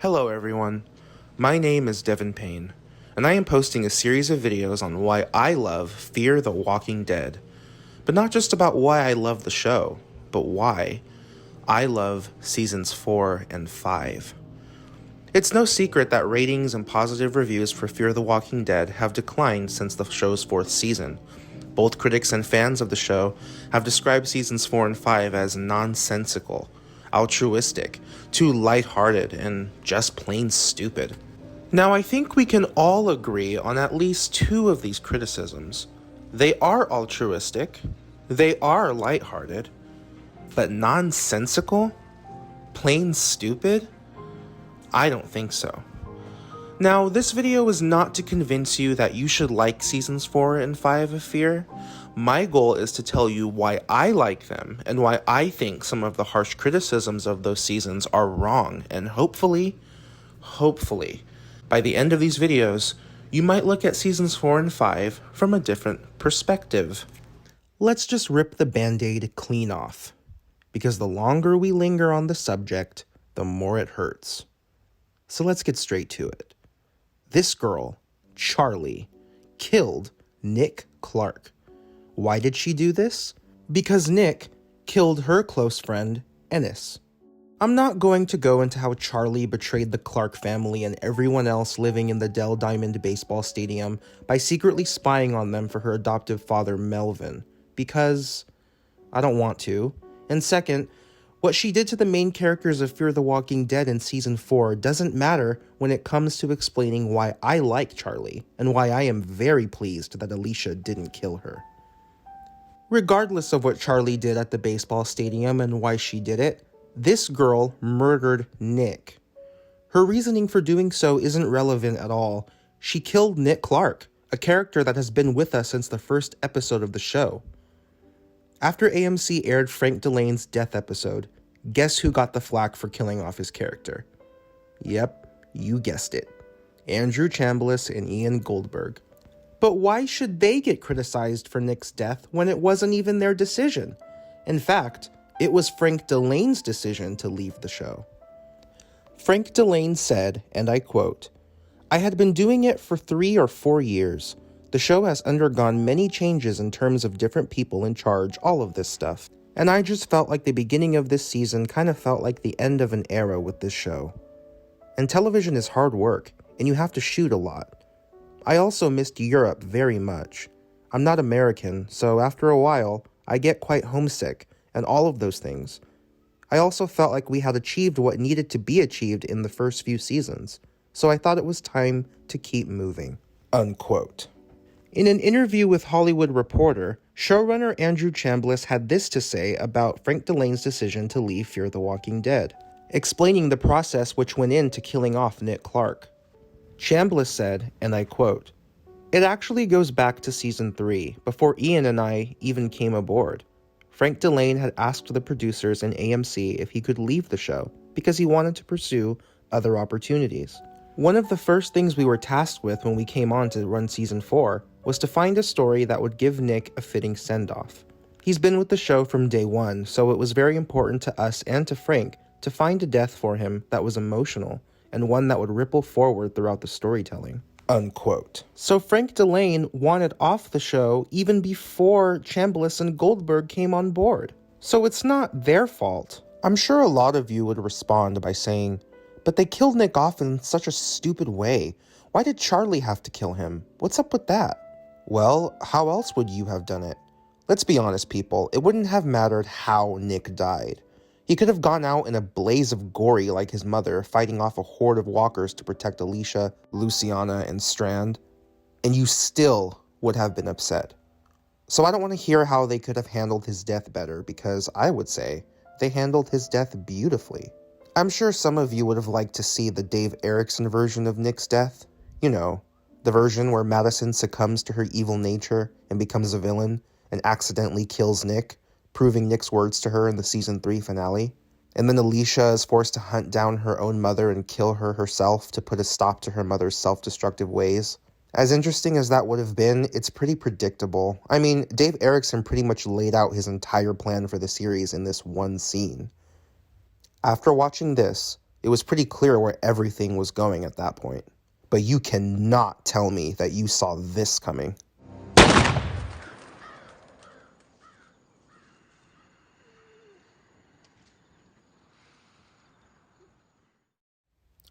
Hello everyone, my name is Devin Payne, and I am posting a series of videos on why I love Fear the Walking Dead. But not just about why I love the show, but why I love seasons 4 and 5. It's no secret that ratings and positive reviews for Fear the Walking Dead have declined since the show's 4th season. Both critics and fans of the show have described seasons 4 and 5 as nonsensical, altruistic, too lighthearted, and just plain stupid. Now, I think we can all agree on at least two of these criticisms. They are altruistic, they are lighthearted, but nonsensical? Plain stupid? I don't think so. Now, this video is not to convince you that you should like seasons 4 and 5 of Fear. My goal is to tell you why I like them and why I think some of the harsh criticisms of those seasons are wrong, and hopefully, by the end of these videos, you might look at seasons 4 and 5 from a different perspective. Let's just rip the band-aid clean off, because the longer we linger on the subject, the more it hurts. So let's get straight to it. This girl, Charlie, killed Nick Clarke. Why did she do this? Because Nick killed her close friend, Ennis. I'm not going to go into how Charlie betrayed the Clarke family and everyone else living in the Dell Diamond baseball stadium by secretly spying on them for her adoptive father, Melvin, because I don't want to. And second, what she did to the main characters of Fear the Walking Dead in Season 4 doesn't matter when it comes to explaining why I like Charlie, and why I am very pleased that Alicia didn't kill her. Regardless of what Charlie did at the baseball stadium and why she did it, this girl murdered Nick. Her reasoning for doing so isn't relevant at all. She killed Nick Clarke, a character that has been with us since the first episode of the show. After AMC aired Frank Delane's death episode, guess who got the flack for killing off his character? Yep, you guessed it. Andrew Chambliss and Ian Goldberg. But why should they get criticized for Nick's death when it wasn't even their decision? In fact, it was Frank Delane's decision to leave the show. Frank Delane said, and I quote, "I had been doing it for 3 or 4 years. The show has undergone many changes in terms of different people in charge, all of this stuff. And I just felt like the beginning of this season kind of felt like the end of an era with this show. And television is hard work, and you have to shoot a lot. I also missed Europe very much. I'm not American, so after a while, I get quite homesick, and all of those things. I also felt like we had achieved what needed to be achieved in the first few seasons, so I thought it was time to keep moving." Unquote. In an interview with Hollywood Reporter, showrunner Andrew Chambliss had this to say about Frank Delane's decision to leave Fear the Walking Dead, explaining the process which went into killing off Nick Clarke. Chambliss said, and I quote, "It actually goes back to season 3, before Ian and I even came aboard. Frank Delane had asked the producers and AMC if he could leave the show because he wanted to pursue other opportunities. One of the first things we were tasked with when we came on to run season 4 was to find a story that would give Nick a fitting send-off. He's been with the show from day one, so it was very important to us and to Frank to find a death for him that was emotional and one that would ripple forward throughout the storytelling." Unquote. So Frank Delane wanted off the show even before Chambliss and Goldberg came on board. So it's not their fault. I'm sure a lot of you would respond by saying, "But they killed Nick off in such a stupid way. Why did Charlie have to kill him? What's up with that?" Well, how else would you have done it? Let's be honest, people. It wouldn't have mattered how Nick died. He could have gone out in a blaze of glory like his mother, fighting off a horde of walkers to protect Alicia, Luciana, and Strand, and you still would have been upset. So I don't want to hear how they could have handled his death better, because I would say they handled his death beautifully. I'm sure some of you would have liked to see the Dave Erickson version of Nick's death. You know, the version where Madison succumbs to her evil nature and becomes a villain and accidentally kills Nick, proving Nick's words to her in the season 3 finale. And then Alicia is forced to hunt down her own mother and kill her herself to put a stop to her mother's self-destructive ways. As interesting as that would have been, it's pretty predictable. I mean, Dave Erickson pretty much laid out his entire plan for the series in this one scene. After watching this, It was pretty clear where everything was going at that point. But you cannot tell me that you saw this coming.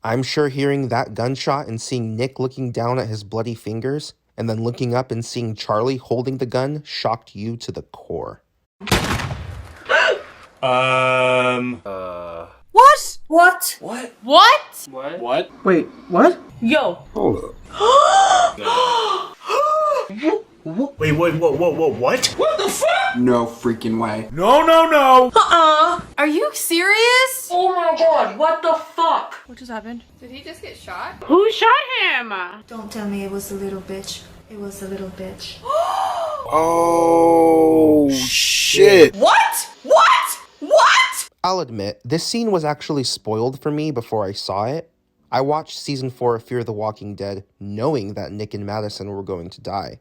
I'm sure hearing that gunshot and seeing Nick looking down at his bloody fingers, and then looking up and seeing Charlie holding the gun shocked you to the core. What? What? What? What? What? What? Wait, what? Yo. Hold up. Wait, what? What the fuck? No freaking way. No. Are you serious? Oh my god, what the fuck? What just happened? Did he just get shot? Who shot him? Don't tell me it was a little bitch. It was a little bitch. Oh, shit. What? I'll admit, this scene was actually spoiled for me before I saw it. I watched season 4 of Fear the Walking Dead knowing that Nick and Madison were going to die.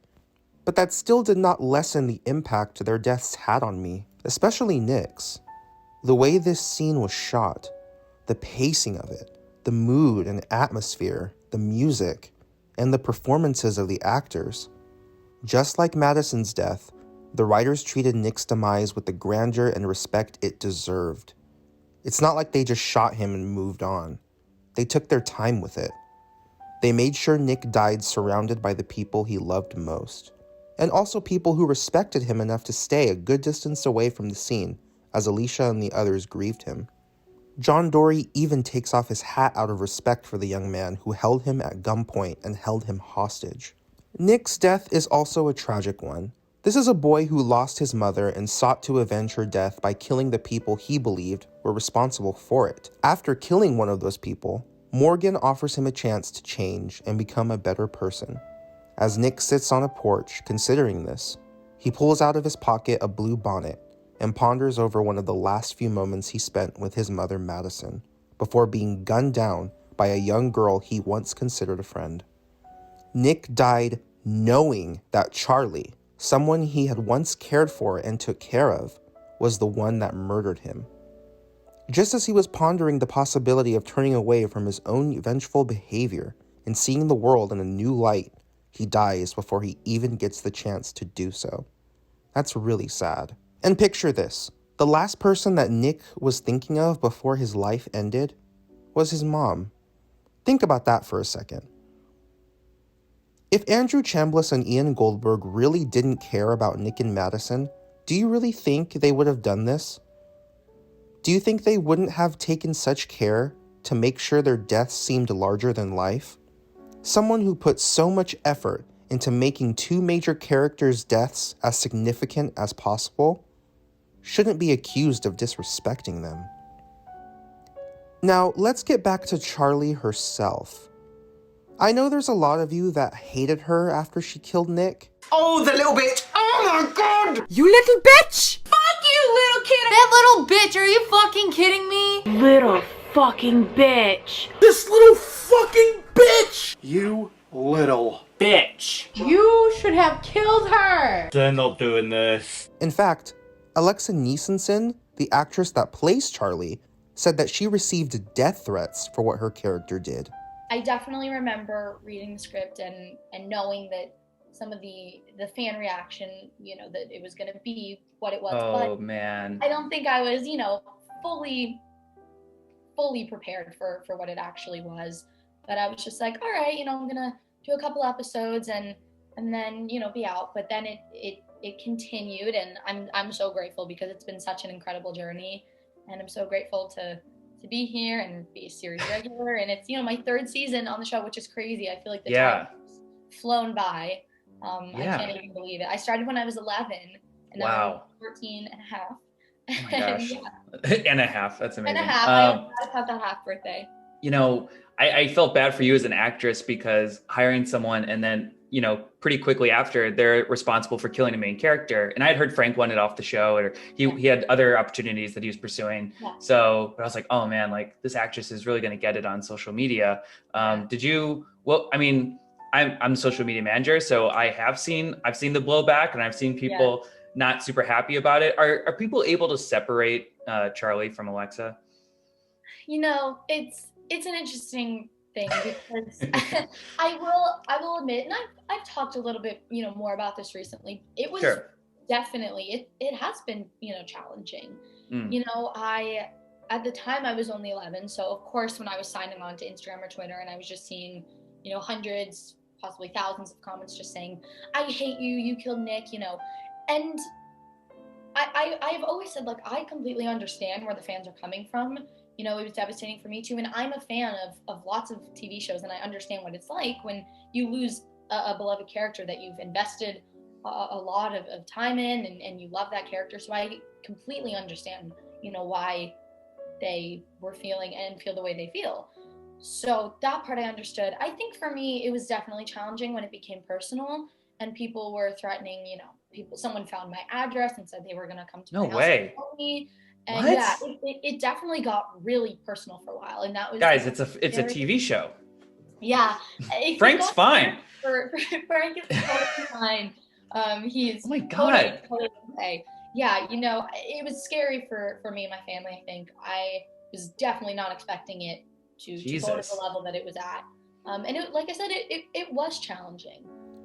But that still did not lessen the impact their deaths had on me, especially Nick's. The way this scene was shot, the pacing of it, the mood and atmosphere, the music, and the performances of the actors. Just like Madison's death, the writers treated Nick's demise with the grandeur and respect it deserved. It's not like they just shot him and moved on. They took their time with it. They made sure Nick died surrounded by the people he loved most, and also people who respected him enough to stay a good distance away from the scene as Alicia and the others grieved him. John Dorie even takes off his hat out of respect for the young man who held him at gunpoint and held him hostage. Nick's death is also a tragic one. This is a boy who lost his mother and sought to avenge her death by killing the people he believed were responsible for it. After killing one of those people, Morgan offers him a chance to change and become a better person. As Nick sits on a porch considering this, he pulls out of his pocket a blue bonnet and ponders over one of the last few moments he spent with his mother Madison, before being gunned down by a young girl he once considered a friend. Nick died knowing that Charlie, someone he had once cared for and took care of, was the one that murdered him. Just as he was pondering the possibility of turning away from his own vengeful behavior and seeing the world in a new light, he dies before he even gets the chance to do so. That's really sad. And picture this. The last person that Nick was thinking of before his life ended was his mom. Think about that for a second. If Andrew Chambliss and Ian Goldberg really didn't care about Nick and Madison, do you really think they would have done this? Do you think they wouldn't have taken such care to make sure their deaths seemed larger than life? Someone who put so much effort into making two major characters' deaths as significant as possible shouldn't be accused of disrespecting them. Now, let's get back to Charlie herself. I know there's a lot of you that hated her after she killed Nick. Oh, the little bitch. Oh my god. You little bitch! Fuck you, little kid! That little bitch, are you fucking kidding me? Little fucking bitch. This little fucking bitch. You little bitch. You should have killed her! They're not doing this. In fact, Alexa Niesenson, the actress that plays Charlie, said that she received death threats for what her character did. I definitely remember reading the script and knowing that some of the fan reaction, that it was going to be what it was. Oh, but man. I don't think I was, fully prepared for what it actually was. But I was just like, all right, I'm going to do a couple episodes and then, be out. But then it continued, and I'm so grateful because it's been such an incredible journey, and I'm so grateful to be here and be a series regular. And it's, my third season on the show, which is crazy. I feel like the time has flown by. I can't even believe it. I started when I was 11, and now I'm 14 and a half. Oh my gosh. And a half. That's amazing. And a half. I had the half birthday. I felt bad for you as an actress because hiring someone and then, pretty quickly after they're responsible for killing a main character. And I had heard Frank wanted off the show, or he had other opportunities that he was pursuing. Yeah. So but I was like, oh man, like this actress is really going to get it on social media. I'm a social media manager, so I've seen the blowback, and I've seen people not super happy about it. Are people able to separate Charlie from Alexa? You know, it's an interesting thing because I will admit, and I've talked a little bit, more about this recently. It was definitely it has been, challenging. I at the time I was only 11, so of course when I was signing on to Instagram or Twitter and I was just seeing, hundreds, possibly thousands of comments just saying, "I hate you, you killed Nick," and I've always said, like, I completely understand where the fans are coming from. It was devastating for me too, and I'm a fan of lots of TV shows, and I understand what it's like when you lose a beloved character that you've invested a lot of time in, and you love that character. So I completely understand, why they were feeling and feel the way they feel. So that part I understood. I think for me, it was definitely challenging when it became personal and people were threatening, someone found my address and said they were going to come to my house and kill me. And what? yeah, it definitely got really personal for a while. And that was, guys, it's a TV show. Yeah. Frank's fine. Frank is totally fine. He's oh my God. Totally okay. Yeah, it was scary for me and my family, I think. I was definitely not expecting it to go to the level that it was at. And like I said, it was challenging.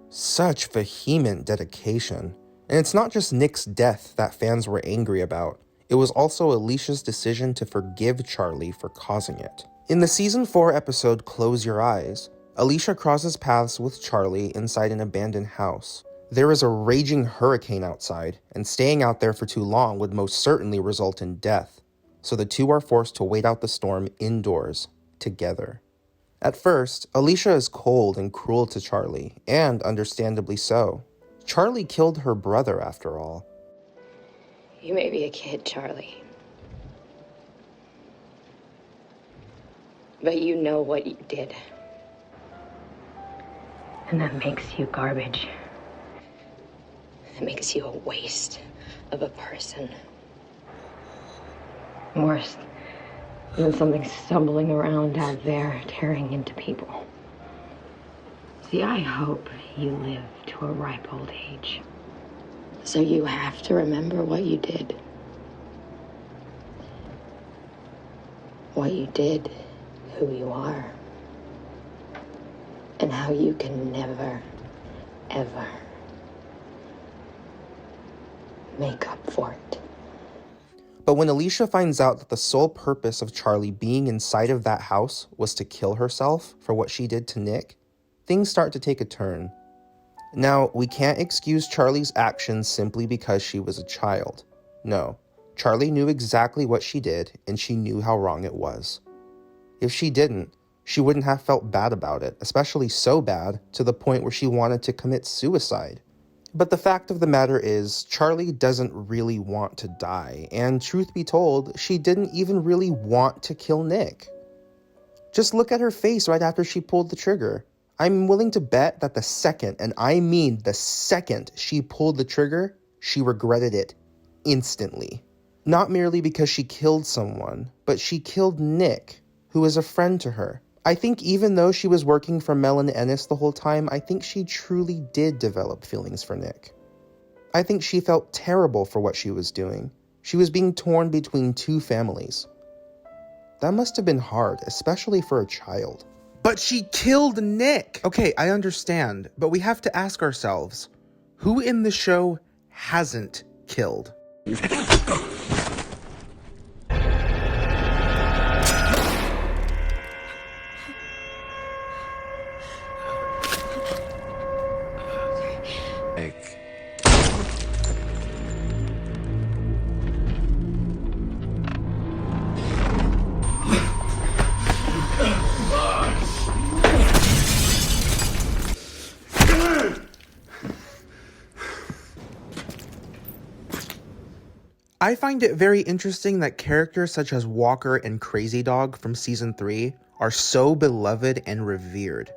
Such vehement dedication. And it's not just Nick's death that fans were angry about. It was also Alicia's decision to forgive Charlie for causing it. In the season 4 episode Close Your Eyes, Alicia crosses paths with Charlie inside an abandoned house. There is a raging hurricane outside, and staying out there for too long would most certainly result in death. So the two are forced to wait out the storm indoors, together. At first, Alicia is cold and cruel to Charlie, and understandably so. Charlie killed her brother, after all. You may be a kid, Charlie. But you know what you did. And that makes you garbage. It makes you a waste of a person. Worse than something stumbling around out there, tearing into people. See, I hope you live to a ripe old age. So you have to remember what you did. What you did, who you are, and how you can never, ever make up for it. But when Alicia finds out that the sole purpose of Charlie being inside of that house was to kill herself for what she did to Nick, things start to take a turn. Now, we can't excuse Charlie's actions simply because she was a child. No, Charlie knew exactly what she did, and she knew how wrong it was. If she didn't, she wouldn't have felt bad about it, especially so bad to the point where she wanted to commit suicide. But the fact of the matter is, Charlie doesn't really want to die, and truth be told, she didn't even really want to kill Nick. Just look at her face right after she pulled the trigger. I'm willing to bet that the second, and I mean the second she pulled the trigger, she regretted it instantly. Not merely because she killed someone, but she killed Nick, who is a friend to her. I think even though she was working for Mel and Ennis the whole time, I think she truly did develop feelings for Nick. I think she felt terrible for what she was doing. She was being torn between two families. That must have been hard, especially for a child. But she killed Nick! Okay, I understand, but we have to ask ourselves, who in the show hasn't killed? I find it very interesting that characters such as Walker and Crazy Dog from Season 3 are so beloved and revered,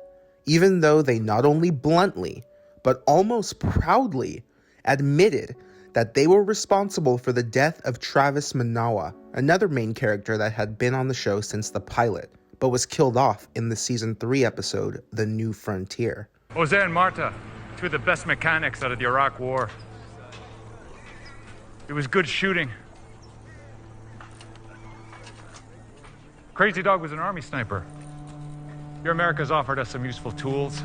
even though they not only bluntly, but almost proudly admitted that they were responsible for the death of Travis Manawa, another main character that had been on the show since the pilot, but was killed off in the Season 3 episode, The New Frontier. Jose and Marta, two of the best mechanics out of the Iraq War. It was good shooting. Crazy Dog was an army sniper. Your America's offered us some useful tools.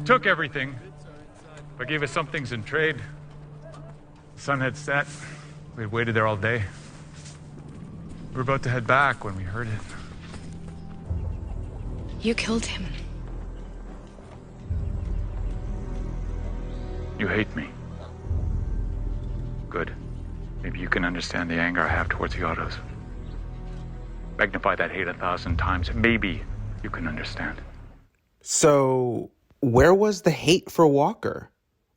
Took everything, but gave us some things in trade. The sun had set. We had waited there all day. We were about to head back when we heard it. You killed him. You hate me. Good. Maybe you can understand the anger I have towards the Ottos. Magnify that hate 1,000 times. Maybe you can understand. So, where was the hate for Walker?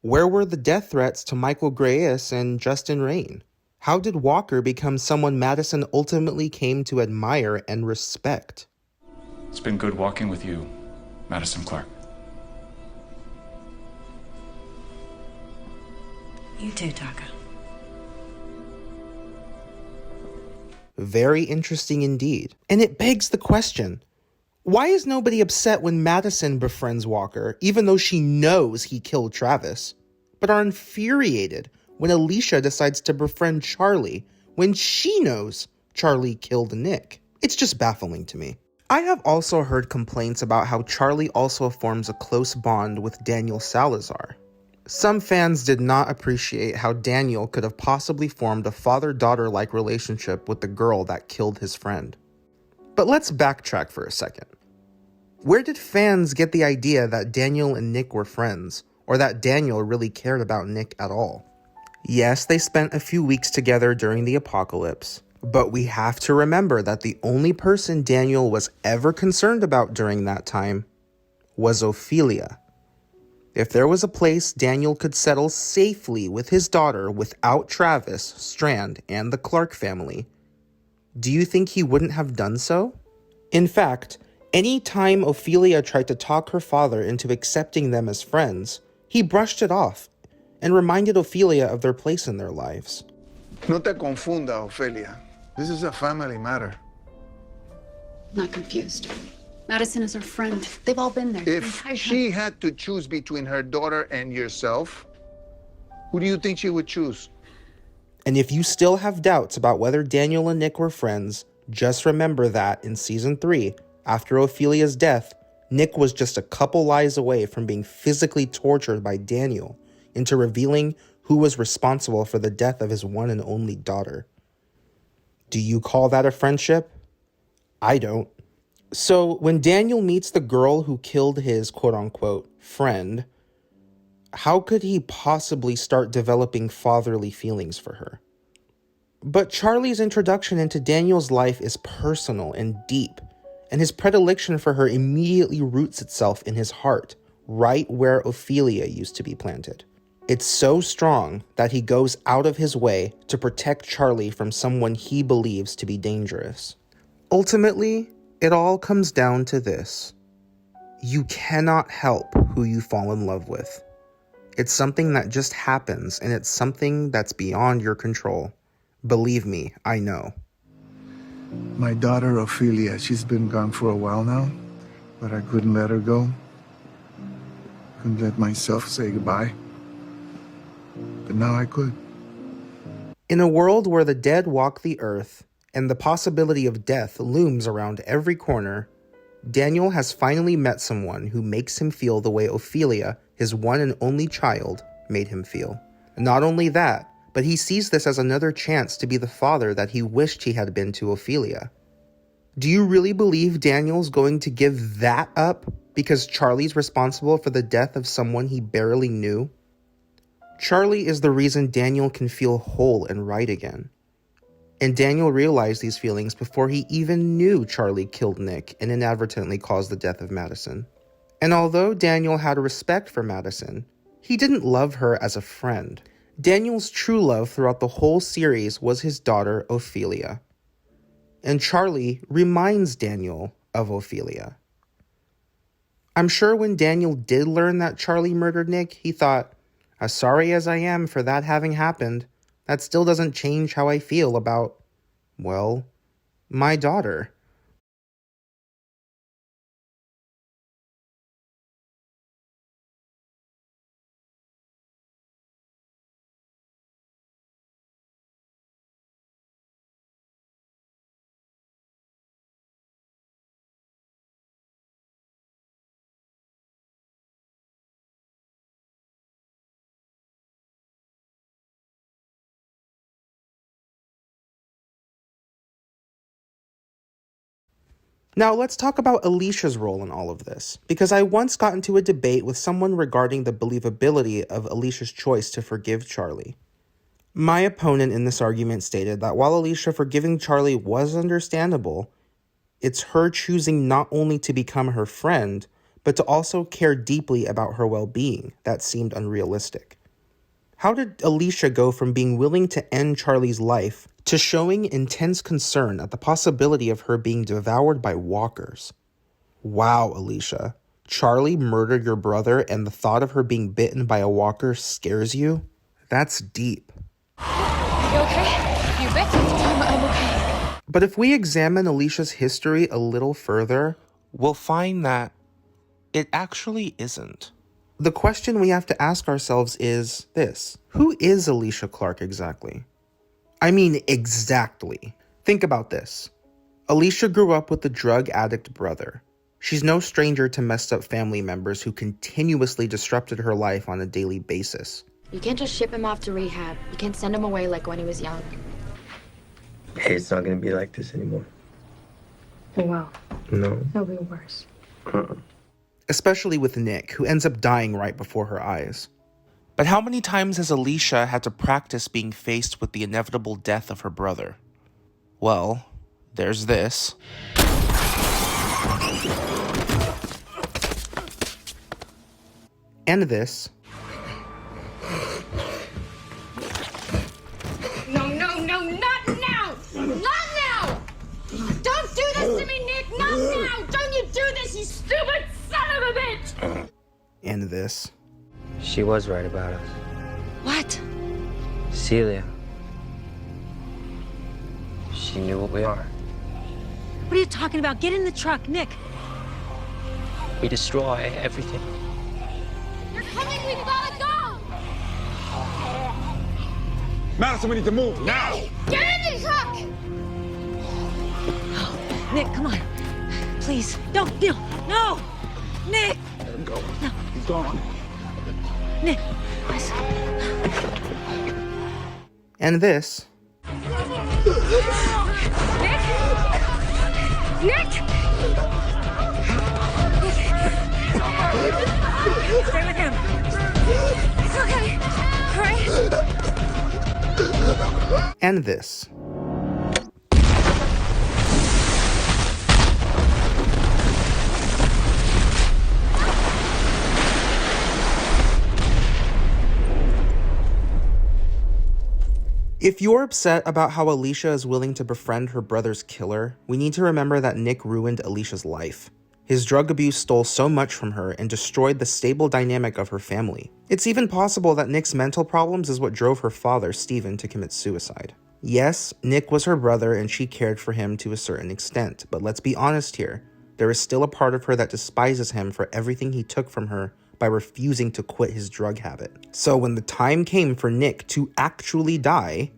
Where were the death threats to Michael Grayus and Justin Rain? How did Walker become someone Madison ultimately came to admire and respect? It's been good walking with you, Madison Clarke. You too, Taka. Very interesting indeed. And it begs the question, why is nobody upset when Madison befriends Walker, even though she knows he killed Travis, but are infuriated when Alicia decides to befriend Charlie when she knows Charlie killed Nick? It's just baffling to me. I have also heard complaints about how Charlie also forms a close bond with Daniel Salazar. Some fans did not appreciate how Daniel could have possibly formed a father-daughter-like relationship with the girl that killed his friend. But let's backtrack for a second. Where did fans get the idea that Daniel and Nick were friends, or that Daniel really cared about Nick at all? Yes, they spent a few weeks together during the apocalypse, but we have to remember that the only person Daniel was ever concerned about during that time was Ophelia. If there was a place Daniel could settle safely with his daughter without Travis, Strand, and the Clarke family, do you think he wouldn't have done so? In fact, any time Ophelia tried to talk her father into accepting them as friends, he brushed it off and reminded Ophelia of their place in their lives. No te confunda, Ophelia. This is a family matter. Not confused. Madison is her friend. They've all been there. If she had to choose between her daughter and yourself, who do you think she would choose? And if you still have doubts about whether Daniel and Nick were friends, just remember that in season 3, after Ophelia's death, Nick was just a couple lies away from being physically tortured by Daniel into revealing who was responsible for the death of his one and only daughter. Do you call that a friendship? I don't. So when Daniel meets the girl who killed his quote-unquote friend, how could he possibly start developing fatherly feelings for her? But Charlie's introduction into Daniel's life is personal and deep, and his predilection for her immediately roots itself in his heart, right where Ophelia used to be planted. It's so strong that he goes out of his way to protect Charlie from someone he believes to be dangerous. Ultimately, it all comes down to this. You cannot help who you fall in love with. It's something that just happens, and it's something that's beyond your control. Believe me, I know. My daughter, Ophelia, she's been gone for a while now, but I couldn't let her go. Couldn't let myself say goodbye. But now I could. In a world where the dead walk the earth, and the possibility of death looms around every corner, Daniel has finally met someone who makes him feel the way Ophelia, his one and only child, made him feel. Not only that, but he sees this as another chance to be the father that he wished he had been to Ophelia. Do you really believe Daniel's going to give that up because Charlie's responsible for the death of someone he barely knew? Charlie is the reason Daniel can feel whole and right again. And Daniel realized these feelings before he even knew Charlie killed Nick and inadvertently caused the death of Madison. And although Daniel had respect for Madison, he didn't love her as a friend. Daniel's true love throughout the whole series was his daughter, Ophelia. And Charlie reminds Daniel of Ophelia. I'm sure when Daniel did learn that Charlie murdered Nick, he thought, as sorry as I am for that having happened, that still doesn't change how I feel about, well, my daughter. Now let's talk about Alicia's role in all of this, because I once got into a debate with someone regarding the believability of Alicia's choice to forgive Charlie. My opponent in this argument stated that while Alicia forgiving Charlie was understandable, it's her choosing not only to become her friend, but to also care deeply about her well-being that seemed unrealistic. How did Alicia go from being willing to end Charlie's life to showing intense concern at the possibility of her being devoured by walkers? Wow, Alicia. Charlie murdered your brother and the thought of her being bitten by a walker scares you? That's deep. You okay? You bit? I'm okay. But if we examine Alicia's history a little further, we'll find that it actually isn't. The question we have to ask ourselves is this: who is Alicia Clarke exactly? I mean, exactly. Think about this. Alicia grew up with a drug addict brother. She's no stranger to messed up family members who continuously disrupted her life on a daily basis. You can't just ship him off to rehab. You can't send him away like when he was young. Hey, it's not gonna be like this anymore. Well, No. it'll be worse. Especially with Nick, who ends up dying right before her eyes. But how many times has Alicia had to practice being faced with the inevitable death of her brother? Well, there's this. And this. No, not now! Not now! Don't do this to me, Nick! Not now! Don't you do this, you stupid son of a bitch! And this. She was right about us. What? Celia. She knew what we are. What are you talking about? Get in the truck, Nick. We destroy everything. You're coming, we gotta go! Madison, we need to move now! Get in the truck! Nick, come on. Please. Don't. No! Nick! Let him go. No. He's gone. Nick, please. And this. Nick! Nick! Stay with him. It's okay. All right? And this. If you're upset about how Alicia is willing to befriend her brother's killer, we need to remember that Nick ruined Alicia's life. His drug abuse stole so much from her and destroyed the stable dynamic of her family. It's even possible that Nick's mental problems is what drove her father, Steven, to commit suicide. Yes, Nick was her brother and she cared for him to a certain extent, but let's be honest here. There is still a part of her that despises him for everything he took from her by refusing to quit his drug habit. So when the time came for Nick to actually die,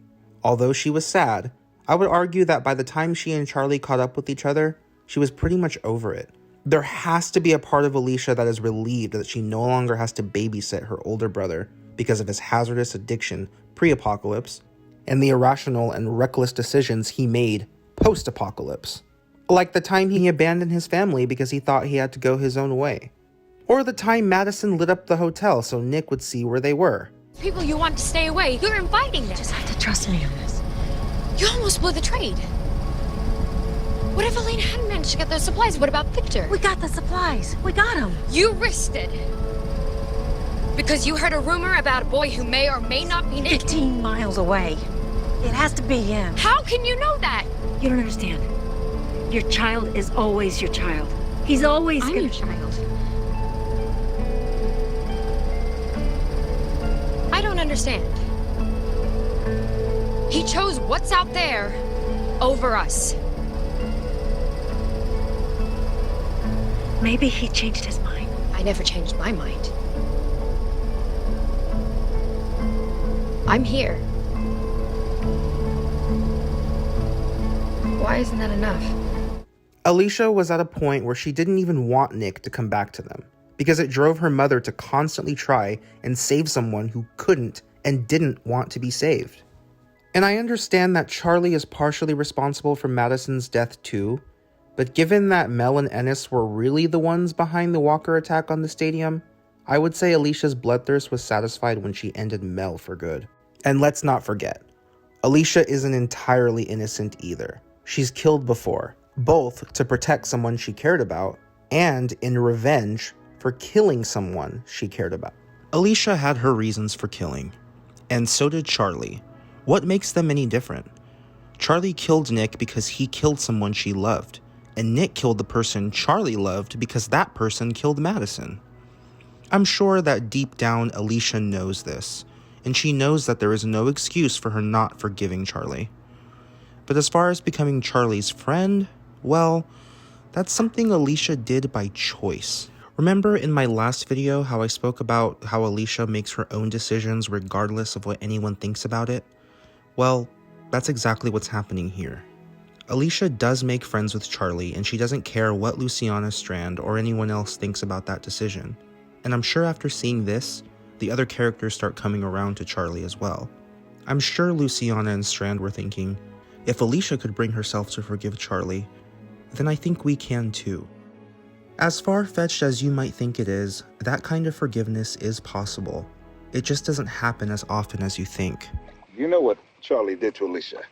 although she was sad, I would argue that by the time she and Charlie caught up with each other, she was pretty much over it. There has to be a part of Alicia that is relieved that she no longer has to babysit her older brother because of his hazardous addiction pre-apocalypse and the irrational and reckless decisions he made post-apocalypse. Like the time he abandoned his family because he thought he had to go his own way. Or the time Madison lit up the hotel so Nick would see where they were. People you want to stay away, you're inviting them. Just have to trust me on this. You almost blew the trade. What if Elena hadn't managed to get those supplies? What about Victor? We got the supplies. We got them. You risked it. Because you heard a rumor about a boy who may or may not be Nick. 15 miles away. It has to be him. How can you know that? You don't understand. Your child is always your child. He's always I'm gonna... your child. I don't understand. He chose what's out there over us. Maybe he changed his mind. I never changed my mind. I'm here. Why isn't that enough? Alicia was at a point where she didn't even want Nick to come back to them, because it drove her mother to constantly try and save someone who couldn't and didn't want to be saved. And I understand that Charlie is partially responsible for Madison's death too, But given that Mel and Ennis were really the ones behind the Walker attack on the stadium, I would say Alicia's bloodthirst was satisfied when she ended Mel for good. And let's not forget, Alicia isn't entirely innocent either. She's killed before, both to protect someone she cared about and in revenge for killing someone she cared about. Alicia had her reasons for killing, and so did Charlie. What makes them any different? Charlie killed Nick because he killed someone she loved, and Nick killed the person Charlie loved because that person killed Madison. I'm sure that deep down Alicia knows this, and she knows that there is no excuse for her not forgiving Charlie. But as far as becoming Charlie's friend, well, that's something Alicia did by choice. Remember in my last video how I spoke about how Alicia makes her own decisions regardless of what anyone thinks about it? Well, that's exactly what's happening here. Alicia does make friends with Charlie, and she doesn't care what Luciana, Strand, or anyone else thinks about that decision. And I'm sure after seeing this, the other characters start coming around to Charlie as well. I'm sure Luciana and Strand were thinking, if Alicia could bring herself to forgive Charlie, then I think we can too. As far-fetched as you might think it is, that kind of forgiveness is possible. It just doesn't happen as often as you think. You know what Charlie did to Alicia?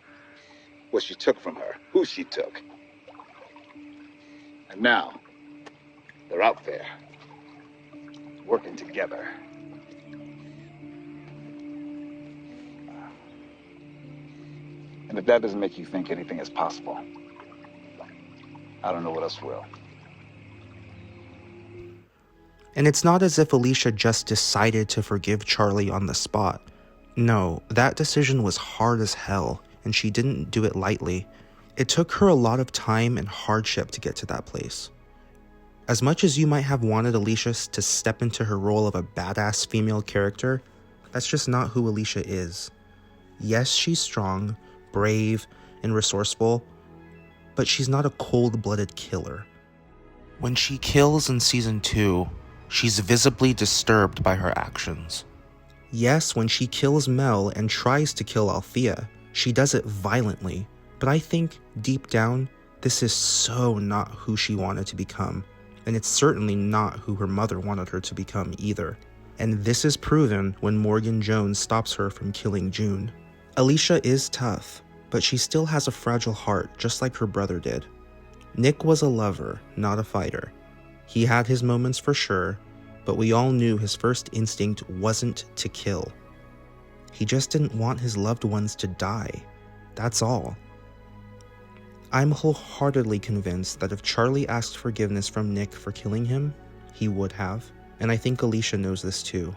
What she took from her, who she took. And now, they're out there, working together. And if that doesn't make you think anything is possible, I don't know what else will. And it's not as if Alicia just decided to forgive Charlie on the spot. No, that decision was hard as hell, and she didn't do it lightly. It took her a lot of time and hardship to get to that place. As much as you might have wanted Alicia to step into her role of a badass female character, that's just not who Alicia is. Yes, she's strong, brave, and resourceful, but she's not a cold-blooded killer. When she kills in Season 2, she's visibly disturbed by her actions. Yes, when she kills Mel and tries to kill Althea, she does it violently, but I think, deep down, this is so not who she wanted to become, and it's certainly not who her mother wanted her to become either. And this is proven when Morgan Jones stops her from killing June. Alicia is tough, but she still has a fragile heart, just like her brother did. Nick was a lover, not a fighter. He had his moments for sure, but we all knew his first instinct wasn't to kill. He just didn't want his loved ones to die. That's all. I'm wholeheartedly convinced that if Charlie asked forgiveness from Nick for killing him, he would have, and I think Alicia knows this too.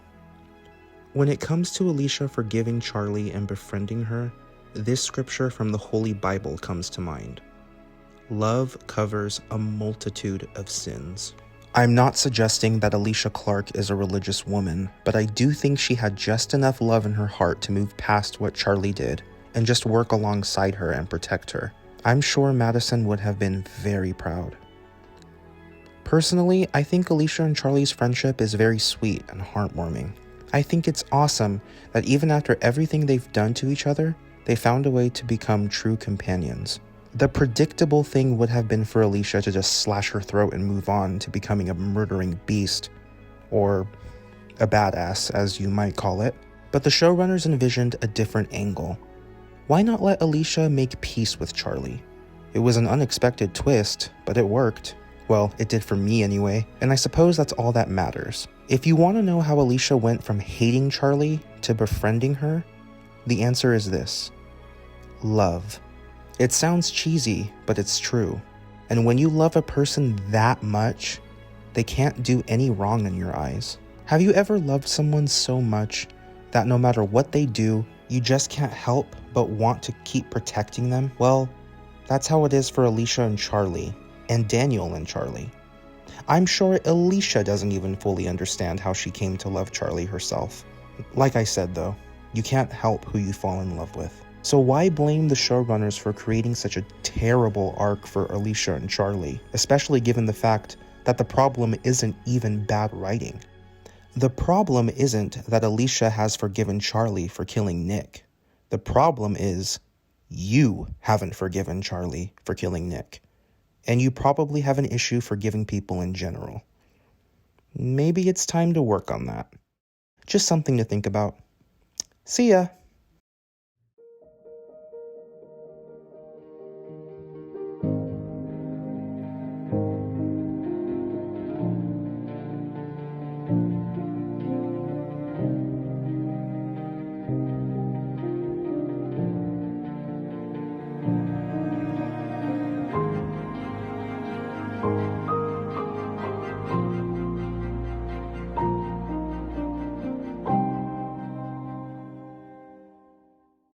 When it comes to Alicia forgiving Charlie and befriending her, this scripture from the Holy Bible comes to mind. Love covers a multitude of sins. I'm not suggesting that Alicia Clarke is a religious woman, but I do think she had just enough love in her heart to move past what Charlie did and just work alongside her and protect her. I'm sure Madison would have been very proud. Personally, I think Alicia and Charlie's friendship is very sweet and heartwarming. I think it's awesome that even after everything they've done to each other, they found a way to become true companions. The predictable thing would have been for Alicia to just slash her throat and move on to becoming a murdering beast, or a badass, as you might call it. But the showrunners envisioned a different angle. Why not let Alicia make peace with Charlie? It was an unexpected twist, but it worked. Well, it did for me anyway, and I suppose that's all that matters. If you want to know how Alicia went from hating Charlie to befriending her, the answer is this: love. It sounds cheesy, but it's true. And when you love a person that much, they can't do any wrong in your eyes. Have you ever loved someone so much that no matter what they do, you just can't help but want to keep protecting them? Well, that's how it is for Alicia and Charlie, and Daniel and Charlie. I'm sure Alicia doesn't even fully understand how she came to love Charlie herself. Like I said though, you can't help who you fall in love with. So why blame the showrunners for creating such a terrible arc for Alicia and Charlie, especially given the fact that the problem isn't even bad writing? The problem isn't that Alicia has forgiven Charlie for killing Nick. The problem is you haven't forgiven Charlie for killing Nick. and you probably have an issue forgiving people in general. Maybe it's time to work on that. Just something to think about. See ya!